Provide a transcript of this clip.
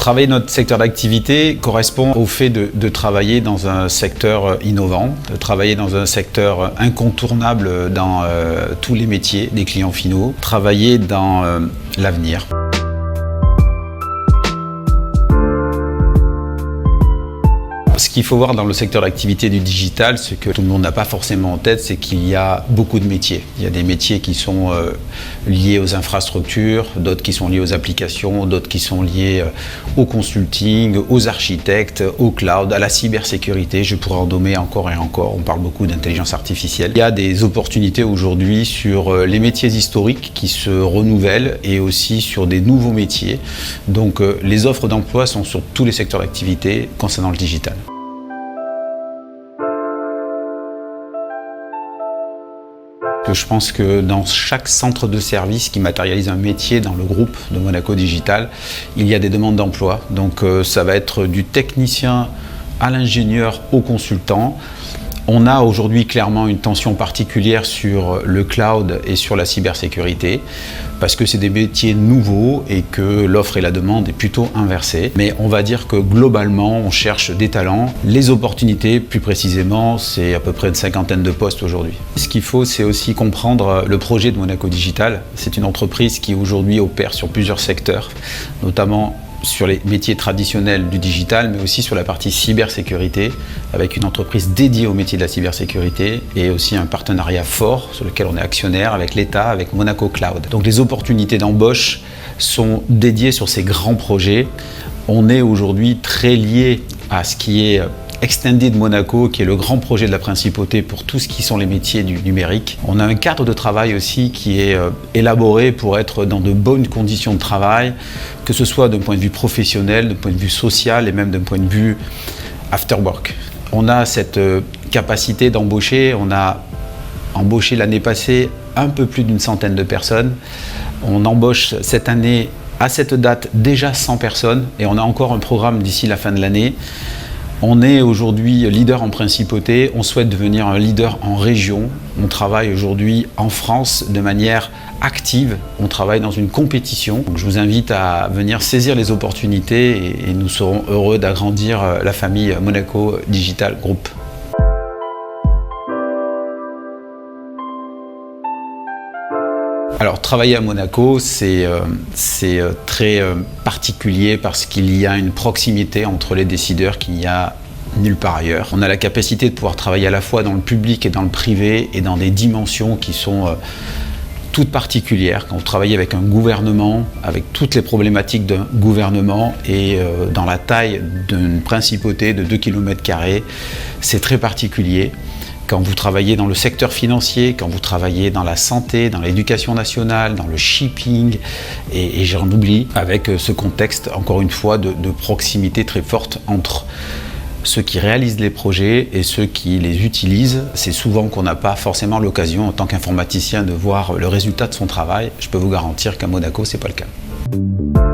Travailler notre secteur d'activité correspond au fait de travailler dans un secteur innovant, de travailler dans un secteur incontournable dans tous les métiers des clients finaux, travailler dans l'avenir. Ce qu'il faut voir dans le secteur d'activité du digital, ce que tout le monde n'a pas forcément en tête, c'est qu'il y a beaucoup de métiers. Il y a des métiers qui sont liés aux infrastructures, d'autres qui sont liés aux applications, d'autres qui sont liés au consulting, aux architectes, au cloud, à la cybersécurité. Je pourrais en nommer encore et encore. On parle beaucoup d'intelligence artificielle. Il y a des opportunités aujourd'hui sur les métiers historiques qui se renouvellent et aussi sur des nouveaux métiers. Donc les offres d'emploi sont sur tous les secteurs d'activité concernant le digital. Je pense que dans chaque centre de service qui matérialise un métier dans le groupe de Monaco Digital, il y a des demandes d'emploi. Donc ça va être du technicien à l'ingénieur au consultant. On a aujourd'hui clairement une tension particulière sur le cloud et sur la cybersécurité parce que c'est des métiers nouveaux et que l'offre et la demande est plutôt inversée. Mais on va dire que globalement, on cherche des talents. Les opportunités, plus précisément, c'est à peu près une cinquantaine de postes aujourd'hui. Ce qu'il faut, c'est aussi comprendre le projet de Monaco Digital. C'est une entreprise qui aujourd'hui opère sur plusieurs secteurs, notamment sur les métiers traditionnels du digital, mais aussi sur la partie cybersécurité, avec une entreprise dédiée au métier de la cybersécurité et aussi un partenariat fort sur lequel on est actionnaire avec l'État, avec Monaco Cloud. Donc les opportunités d'embauche sont dédiées sur ces grands projets. On est aujourd'hui très lié à ce qui est Extended Monaco, qui est le grand projet de la principauté pour tout ce qui sont les métiers du numérique. On a un cadre de travail aussi qui est élaboré pour être dans de bonnes conditions de travail, que ce soit d'un point de vue professionnel, d'un point de vue social et même d'un point de vue after work. On a cette capacité d'embaucher. On a embauché l'année passée un peu plus d'une centaine de personnes. On embauche cette année, à cette date, déjà 100 personnes et on a encore un programme d'ici la fin de l'année. On est aujourd'hui leader en principauté, on souhaite devenir un leader en région. On travaille aujourd'hui en France de manière active, on travaille dans une compétition. Donc je vous invite à venir saisir les opportunités et nous serons heureux d'agrandir la famille Monaco Digital Group. Alors, travailler à Monaco, c'est très particulier parce qu'il y a une proximité entre les décideurs qu'il n'y a nulle part ailleurs. On a la capacité de pouvoir travailler à la fois dans le public et dans le privé et dans des dimensions qui sont toutes particulières. Quand vous travaillez avec un gouvernement, avec toutes les problématiques d'un gouvernement et dans la taille d'une principauté de 2 km², c'est très particulier. Quand vous travaillez dans le secteur financier, quand vous travaillez dans la santé, dans l'éducation nationale, dans le shipping, et j'en oublie, avec ce contexte, encore une fois, de proximité très forte entre ceux qui réalisent les projets et ceux qui les utilisent. C'est souvent qu'on n'a pas forcément l'occasion, en tant qu'informaticien, de voir le résultat de son travail. Je peux vous garantir qu'à Monaco, ce n'est pas le cas.